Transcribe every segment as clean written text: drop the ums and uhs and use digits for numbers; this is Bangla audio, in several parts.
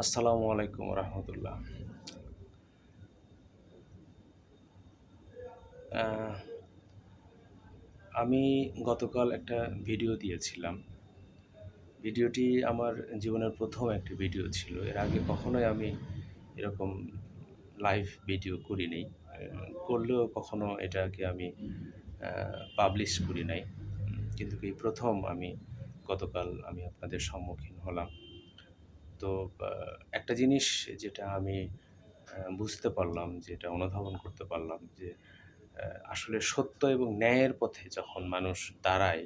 আসসালামু আলাইকুম রহমতুল্লাহ। আহ, আমি গতকাল একটা ভিডিও দিয়েছিলাম। ভিডিওটি আমার জীবনের প্রথম একটি ভিডিও ছিল। এর আগে কখনোই আমি এরকম লাইভ ভিডিও করিনি। করলেও কখনো এটাকে আমি পাবলিশ করি নাই। কিন্তু এই প্রথম আমি গতকাল আমি আপনাদের সম্মুখীন হলাম। তো একটা জিনিস যেটা আমি বুঝতে পারলাম, যেটা অনুধাবন করতে পারলাম যে আসলে সত্য এবং ন্যায়ের পথে যখন মানুষ দাঁড়ায়,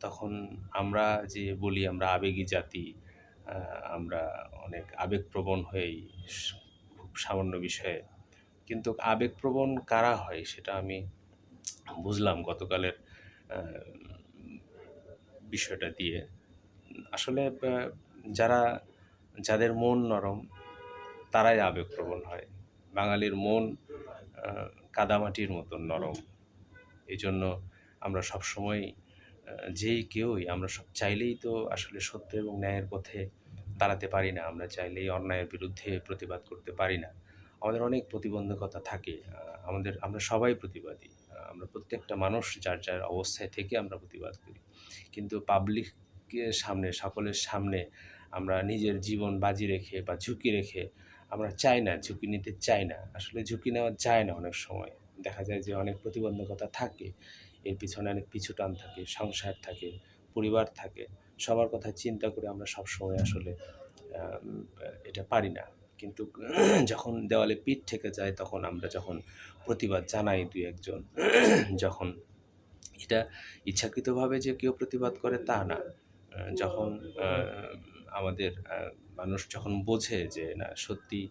তখন আমরা যে বলি আমরা আবেগী জাতি, আমরা অনেক আবেগপ্রবণ হই খুব সামান্য বিষয়ে। কিন্তু আবেগপ্রবণ কারা হয় সেটা আমি বুঝলাম গতকালের আ বিষয়টা দিয়ে। আসলে যারা যাদের মন নরম তারাই আবেগপ্রবণ হয়। বাঙালির মন আ কাদামাটির মতন নরম। এজন্য আমরা সবসময় যেই কেউই আমরা সব চাইলেই তো আসলে সত্য এবং ন্যায়ের পথে দাঁড়াতে পারি না। আমরা চাইলেই অন্যায়ের বিরুদ্ধে প্রতিবাদ করতে পারি না। আমাদের অনেক প্রতিবন্ধকতা থাকে। আমরা সবাই প্রতিবাদী। আমরা প্রত্যেকটা মানুষ যার, যার অবস্থায় থেকে আমরা প্রতিবাদ করি। কিন্তু পাবলিকের সামনে, সকলের সামনে আমরা নিজের জীবন বাজি রেখে বা ঝুঁকি রেখে আমরা চাই না, ঝুঁকি নিতে চাই না। আসলে ঝুঁকি নেওয়া যায় না অনেক সময়। দেখা যায় যে অনেক প্রতিবন্ধকতা থাকে। এর পিছনে অনেক পিছুটান থাকে, সংসার থাকে, পরিবার থাকে। সবার কথা চিন্তা করে আমরা সবসময় আসলে আম এটা পারি না। কিন্তু যখন দেওয়ালে পিঠ ঠেকে যায়, তখন আমরা যখন প্রতিবাদ জানাই ২-১ জন, যখন এটা ইচ্ছাকৃতভাবে যে কেউ প্রতিবাদ করে তা না। যখন আ আমাদের মানুষ যখন বোঝে যে না সত্যি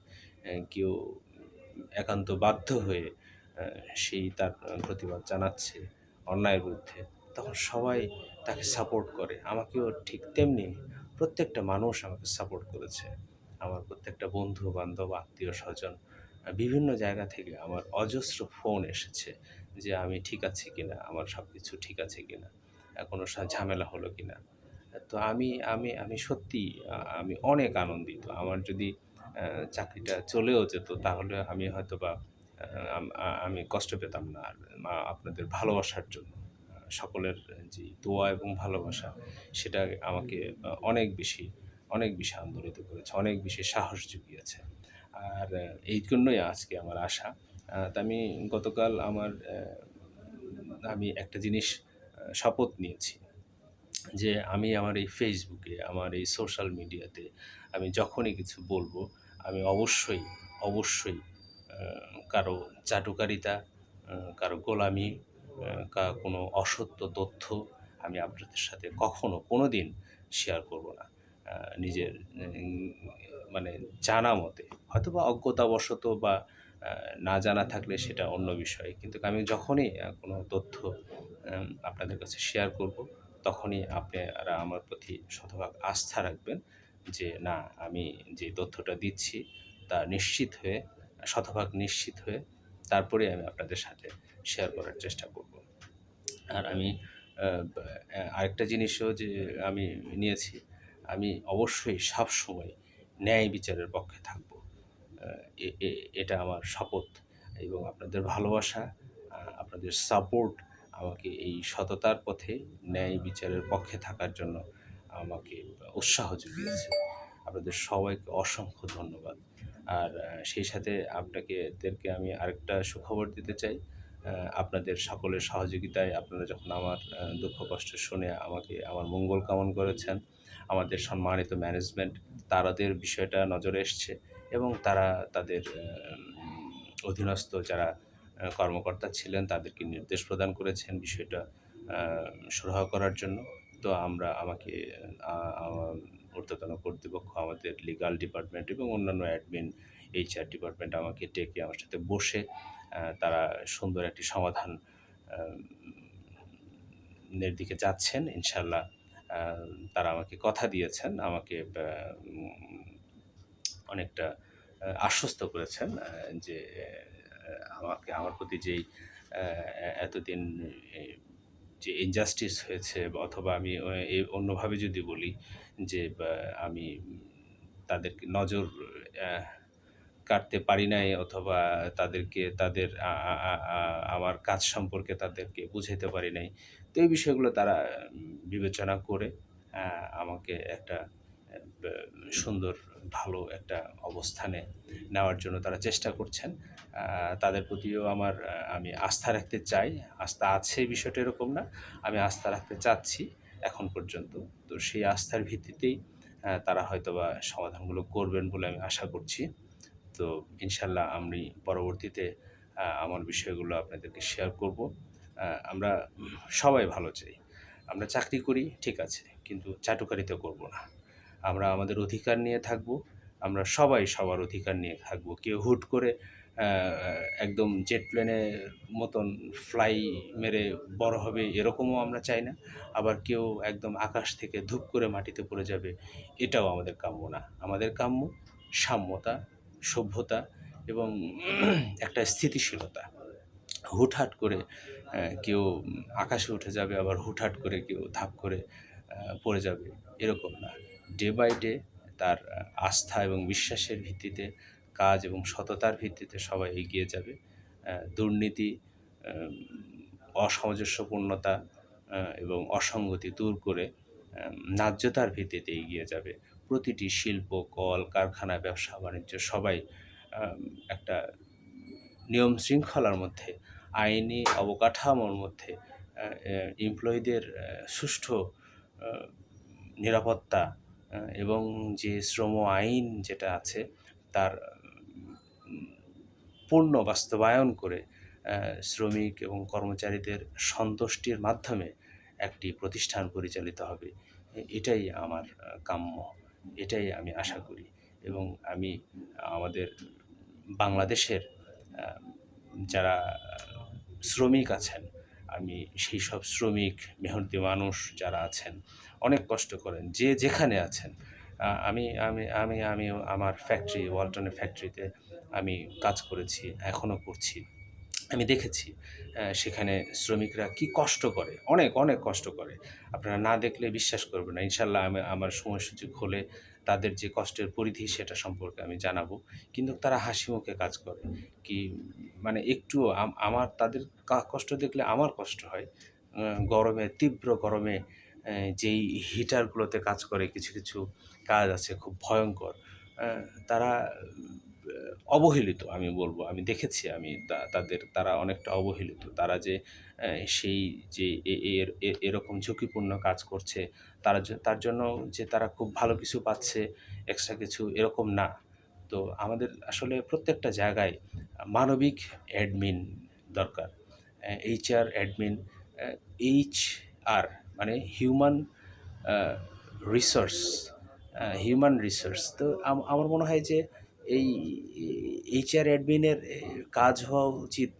কেউ একান্ত বাধ্য হয়ে আ সেই তার প্রতিবাদ জানাচ্ছে অন্যায়ের বিরুদ্ধে, তখন সবাই তাকে সাপোর্ট করে। আমাকেও ঠিক তেমনি প্রত্যেকটা মানুষ আমাকে সাপোর্ট করেছে। আমার প্রত্যেকটা বন্ধু-বান্ধব, আত্মীয়স্বজন বিভিন্ন জায়গা থেকে আমার অজস্র ফোন এসেছে যে আমি ঠিক আছি কিনা, আমার সবকিছু ঠিক আছে কিনা, কোনো ঝামেলা হলো কিনা। তো আমি সত্যিই আমি অনেক আনন্দিত। আমার যদি চাকরিটা চলেও যেত তাহলে আমি হয়তোবা আমি কষ্ট পেতাম না আর আপনাদের ভালোবাসার জন্য। সকলের যে দোয়া এবং ভালোবাসা সেটা আমাকে অনেক বেশি আন্দোলিত করেছে, অনেক বেশি সাহস জুগিয়েছে। আর এই জন্যই আজকে আমার আসা। তা আমি গতকাল আমি একটা জিনিস শপথ নিয়েছি যে আমি আমার এই ফেসবুকে, আমার এই সোশ্যাল মিডিয়াতে আমি যখনই কিছু বলবো, আমি অবশ্যই আ কারো চাটুকারিতা, কারো গোলামি, কোনো অসত্য তথ্য আমি আপনাদের সাথে কখনো কোনোদিন শেয়ার করব না। নিজের মানে জানা মতে, হয়তোবা অজ্ঞতাবশত বা আ না জানা থাকলে সেটা অন্য বিষয়। কিন্তু আমি যখনই কোনো তথ্য আপনাদের কাছে শেয়ার করব, তখনই আপনারা আমার প্রতি শতভাগ আস্থা রাখবেন যে না, আমি যে তথ্যটা দিচ্ছি তা শতভাগ নিশ্চিত হয়ে তারপরেই আমি আপনাদের সাথে শেয়ার করার চেষ্টা করব। আর আমি বা আরেকটা জিনিসও যে আমি নিয়েছি, আমি অবশ্যই সবসময় ন্যায় বিচারের পক্ষে থাকব। আ এ এ এটা আমার শপথ এবং আপনাদের ভালোবাসা, আপনাদের সাপোর্ট আমাকে এই সততার পথে ন্যায় বিচারের পক্ষে থাকার জন্য আমাকে উৎসাহ জুগিয়েছে। আপনাদের সবাইকে অসংখ্য ধন্যবাদ। আর সেই সাথে দেরকে আমি আরেকটা সুখবর দিতে চাই। আ আপনাদের সকলের সহযোগিতায় আপনারা যখন আমার দুঃখ কষ্ট শুনে আমাকে আমার মঙ্গল কামনা করেছেন, আমাদের সম্মানিত ম্যানেজমেন্ট তাদের বিষয়টা নজরে এসছে এবং তারা তাদের অধীনস্থ যারা কর্মকর্তা ছিলেন তাদেরকে নির্দেশ প্রদান করেছেন বিষয়টা আ সুরাহা করার জন্য। তো আমাকে আ আমা ঊর্ধ্বতন কর্তৃপক্ষ, আমাদের লিগ্যাল ডিপার্টমেন্ট এবং অন্যান্য অ্যাডমিন, এইচআর ডিপার্টমেন্ট আমাকে ডেকে আমার সাথে বসে তারা সুন্দর একটি সমাধান আম নের দিকে যাচ্ছেন। ইনশাআল্লাহ আ তারা আমাকে কথা দিয়েছেন। আমাকে উম অনেকটা আশ্বস্ত করেছেন যে আমার প্রতি যেই এতদিন এ যে injustice হয়েছে বা অথবা আমি অন্যভাবে যদি বলি যে আমি তাদেরকে নজর অ্যা কাটতে পারি নাই, অথবা তাদেরকে তাদের আ আ আ আ আমার কাজ সম্পর্কে তাদেরকে বুঝাইতে পারি নাই। তো এই বিষয়গুলো তারা বিবেচনা করে আ আমাকে একটা ব্যা সুন্দর ভালো একটা অবস্থানে নেওয়ার জন্য তারা চেষ্টা করছেন। আ তাদের প্রতিও আমি আস্থা রাখতে চাই। আস্থা আছে, বিষয়টা এরকম না। আমি আস্থা রাখতে চাচ্ছি এখন পর্যন্ত। তো সেই আস্থার ভিত্তিতেই তারা হয়তোবা সমাধানগুলো করবেন বলে আমি আশা করছি। তো ইনশাল্লাহ আমি পরবর্তীতে আমার বিষয়গুলো আপনাদেরকে শেয়ার করব। আমরা সবাই ভালো চাই। আমরা চাকরি করি ঠিক আছে, কিন্তু চাটুকারিতা করব না। আমরা আমাদের অধিকার নিয়ে থাকব। আমরা সবাই সবার অধিকার নিয়ে থাকব। কেউ হুট করে আ একদম জেট প্লেনের মতন ফ্লাই মেরে বড় হবে, এরকমও আমরা চাই না। আবার কেউ একদম আকাশ থেকে ধুপ করে মাটিতে পড়ে যাবে, এটাও আমাদের কাম্য না। আমাদের কাম্য সাম্যতা, সভ্যতা এবং একটা স্থিতিশীলতা। হুটহাট করে কেউ আকাশে উঠে যাবে, আবার হুটহাট করে কেউ ধাপ করে পড়ে যাবে, এরকম না। ডে বাই ডে তার আস্থা এবং বিশ্বাসের ভিত্তিতে, কাজ এবং সততার ভিত্তিতে সবাই এগিয়ে যাবে। দুর্নীতি, আম অসামঞ্জস্যপূর্ণতা এবং অসঙ্গতি দূর করে ন্যায্যতার ভিত্তিতে এগিয়ে যাবে। প্রতিটি শিল্প, কল, কারখানা, ব্যবসা-বাণিজ্য সবাই একটা নিয়ম শৃঙ্খলার মধ্যে, আইনি অবকাঠামোর মধ্যে এমপ্লয়িদের সুষ্ঠু আ নিরাপত্তা এবং যে শ্রম আইন যেটা আছে তার উম পূর্ণ বাস্তবায়ন করে শ্রমিক এবং কর্মচারীদের সন্তুষ্টির মাধ্যমে একটি প্রতিষ্ঠান পরিচালিত হবে। এটাই আমার কাম্য। এটাই আমি আশা করি, এবং আমি আমাদের বাংলাদেশের আ যারা শ্রমিক আছেন, আমি সেই সব শ্রমিক, মেহনতি মানুষ যারা আছেন, অনেক কষ্ট করেন, যে যেখানে আছেন। আমি আমি আমি আমিও আমার ফ্যাক্টরি, ওয়ালটনের ফ্যাক্টরিতে আমি কাজ করেছি, এখনও করছি। আমি দেখেছি সেখানে শ্রমিকরা কি কষ্ট করে, অনেক, অনেক কষ্ট করে। আপনারা না দেখলে বিশ্বাস করবেন না। ইনশাআল্লাহ আমার সময় সুযোগ হলে তাদের যে কষ্টের পরিধি সেটা সম্পর্কে আমি জানাবো। কিন্তু তারা হাসিমুখে কাজ করে। কি মানে একটুও আমার তাদের কষ্ট দেখলে আমার কষ্ট হয়। গরমে, তীব্র গরমে যেই হিটারগুলোতে কাজ করে, কিছু, কিছু কাজ আছে খুব ভয়ংকর। তারা অবহেলিত আমি বলব। আমি দেখেছি, আমি তারা অনেকটা অবহেলিত। তারা যে সেই যে এরকম ঝুঁকিপূর্ণ কাজ করছে, তার জন্য যে তারা খুব ভালো কিছু পাচ্ছে, এক্সট্রা কিছু, এরকম না। তো আমাদের আসলে প্রত্যেকটা জায়গায় মানবিক অ্যাডমিন দরকার। HR অ্যাডমিন, HR মানে হিউম্যান আ রিসোর্স, হিউম্যান রিসোর্স। তো আমার মনে হয় যে এই HR অ্যাডমিনের কাজ হওয়া উচিত।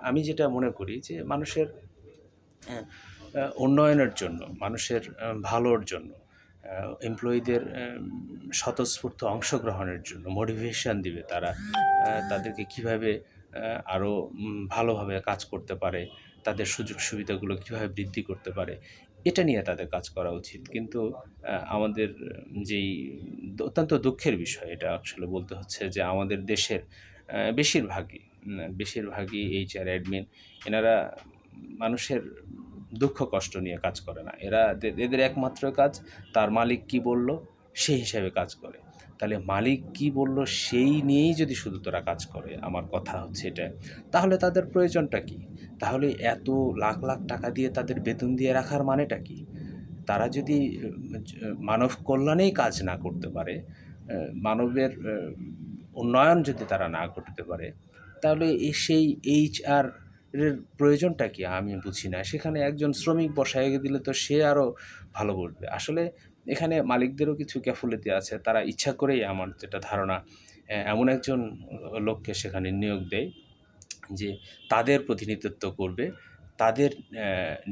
আমি যেটা মনে করি যে মানুষের হ্যাঁ, উন্নয়নের জন্য, মানুষের ভালোর জন্য, এমপ্লয়িদের স্বতঃস্ফূর্ত অংশগ্রহণের জন্য মোটিভেশন দিবে তারা। তাদেরকে কীভাবে আরও ভালোভাবে কাজ করতে পারে, তাদের সুযোগ সুবিধাগুলো কীভাবে বৃদ্ধি করতে পারে, এটা নিয়ে তাদের কাজ করা উচিত। কিন্তু আমাদের যেই অত্যন্ত দুঃখের বিষয়, এটা আসলে বলতে হচ্ছে যে আমাদের দেশের বেশিরভাগই HR অ্যাডমিন, এনারা মানুষের দুঃখ কষ্ট নিয়ে কাজ করে না। এদের একমাত্র কাজ তার মালিক কি বলল সেই হিসাবে কাজ করে। তাহলে মালিক কি বলল সেই নিয়েই যদি শুধু তারা কাজ করে, আমার কথা হচ্ছে এটা, তাহলে তাদের প্রয়োজনটা কি? তাহলে এত লাখ, লাখ টাকা দিয়ে তাদের বেতন দিয়ে রাখার মানেটা কি? তারা যদি মানব কল্যাণেই কাজ না করতে পারে, মানবের উন্নয়ন যদি তারা না করতে পারে, তাহলে সেই HR এর প্রয়োজনটা কি আমি বুঝি না। সেখানে একজন শ্রমিক বসায় দিলে তো সে আরও ভালো বুঝবে। আসলে এখানে মালিকদেরও কিছু গ্যাফুলেতি আছে। তারা ইচ্ছা করেই, আমার যেটা ধারণা, এমন একজন লোককে সেখানে নিয়োগ দেয় যে তাদের প্রতিনিধিত্ব করবে, তাদের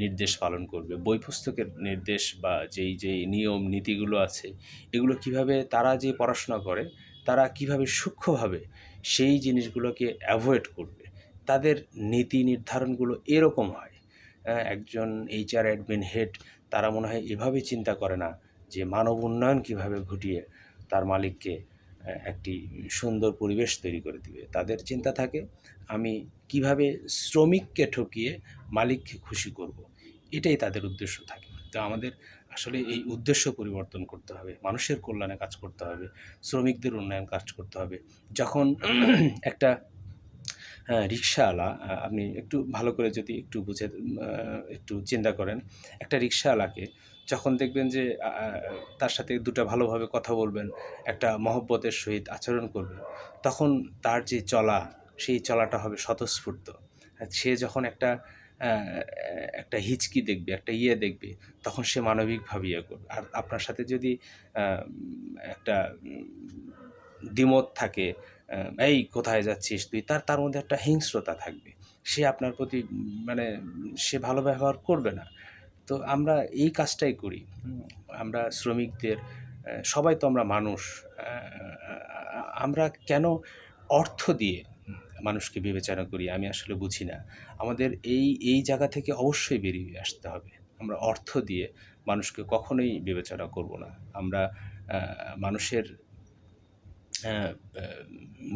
নির্দেশ পালন করবে। বই পুস্তকের নির্দেশ বা যেই নিয়ম নীতিগুলো আছে, এগুলো কিভাবে তারা যে পড়াশোনা করে, তারা কিভাবে সূক্ষ্মভাবে সেই জিনিসগুলোকে অ্যাভয়েড করবে। তাদের নীতি নির্ধারণগুলো এরকম হয়। একজন HR অ্যাডমিন হেড, তারা মনে হয় এভাবে চিন্তা করে না যে মানব উন্নয়ন কীভাবে ঘটিয়ে তার মালিককে একটি সুন্দর পরিবেশ তৈরি করে দিবে। তাদের চিন্তা থাকে আমি কিভাবে শ্রমিককে ঠকিয়ে মালিককে খুশি করব। এটাই তাদের উদ্দেশ্য থাকে। তো আমাদের আসলে এই উদ্দেশ্য পরিবর্তন করতে হবে। মানুষের কল্যাণে কাজ করতে হবে। শ্রমিকদের উন্নয়ন কাজ করতে হবে। যখন একটা রিক্শাওয়ালা আপনি একটু ভালো করে যদি একটু বুঝে একটু চিন্তা করেন, একটা রিক্শাওয়ালাকে যখন দেখবেন যে তার সাথে দুটো ভালোভাবে কথা বলবেন, একটা মহব্বতের সহিত আচরণ করবেন, তখন তার যে চলা, সেই চলাটা হবে স্বতঃস্ফূর্ত। সে যখন অ্যা একটা হিচকি দেখবে, একটা দেখবে, তখন সে মানবিকভাবে করবে। আর আপনার সাথে যদি একটা দ্বিমত থাকে, "এই কোথায় যাচ্ছিস তুই?" তার মধ্যে একটা হিংস্রতা থাকবে। সে আপনার প্রতি মানে সে ভালো ব্যবহার করবে না। তো আমরা এই কাজটাই করি। আমরা শ্রমিকদের সবাই তো আমরা মানুষ। আমরা কেন অর্থ দিয়ে মানুষকে বিবেচনা করি আমি আসলে বুঝি না। আমাদের এই জায়গা থেকে অবশ্যই বেরিয়ে আসতে হবে। আমরা অর্থ দিয়ে মানুষকে কখনোই বিবেচনা করব না। আমরা আ মানুষের অ্যা ব্যা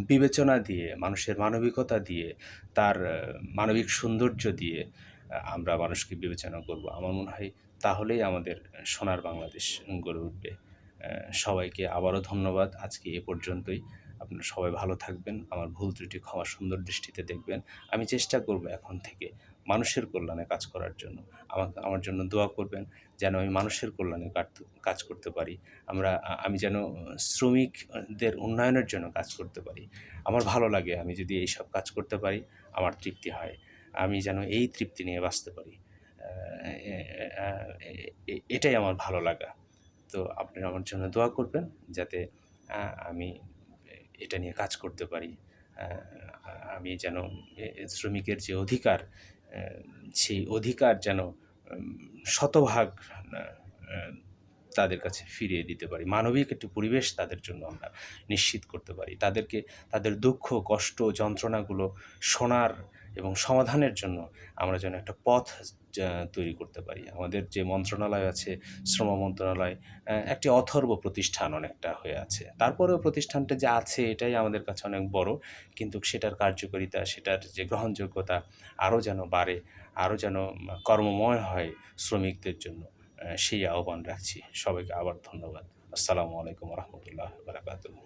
বিবেচনা দিয়ে, মানুষের মানবিকতা দিয়ে, তার মানবিক সৌন্দর্য দিয়ে আমরা মানুষকে বিবেচনা করব। আমার মনে হয় তাহলেই আমাদের সোনার বাংলাদেশ গড়ে উঠবে। সবাইকে আবারও ধন্যবাদ। আজকে এ পর্যন্তই। আপনারা সবাই ভালো থাকবেন। আমার ভুল ত্রুটি ক্ষমা সুন্দর দৃষ্টিতে দেখবেন। আমি চেষ্টা করব এখন থেকে মানুষের কল্যাণে কাজ করার জন্য। আমার জন্য দোয়া করবেন যেন আমি মানুষের কল্যাণে কাজ করতে পারি। আমি যেন শ্রমিকদের উন্নয়নের জন্য কাজ করতে পারি। আমার ভালো লাগে আমি যদি এইসব কাজ করতে পারি, আমার তৃপ্তি হয়। আমি যেন এই তৃপ্তি নিয়ে বাঁচতে পারি। এ আ এটাই আমার ভালো লাগা। তো আপনারা আমার জন্য দোয়া করবেন যাতে আমি এটা নিয়ে কাজ করতে পারি। আ আমি যেন শ্রমিকের যে অধিকার, অ্যা সেই অধিকার যেন উম শতভাগ আ আ তাদের কাছে ফিরিয়ে দিতে পারি। মানবিক একটি পরিবেশ তাদের জন্য আমরা নিশ্চিত করতে পারি। তাদের দুঃখ, কষ্ট, যন্ত্রণাগুলো শোনার এবং সমাধানের জন্য আমরা যেন একটা পথ তৈরি করতে পারি। আমাদের যে মন্ত্রণালয় আছে, শ্রম মন্ত্রণালয় একটি অথর্ব প্রতিষ্ঠান অনেকটা হয়ে আছে। তারপরেও প্রতিষ্ঠানটা যে আছে এটাই আমাদের কাছে অনেক বড়। কিন্তু সেটার কার্যকারিতা, সেটার যে গ্রহণযোগ্যতা আরও যেন বাড়ে, আরও যেন কর্মময় হয় শ্রমিকদের জন্য। সেই আহ্বান রাখছি। সবাইকে আবার ধন্যবাদ। আসসালামু আলাইকুম ওয়া রাহমাতুল্লাহি ওয়া বারাকাতুহু।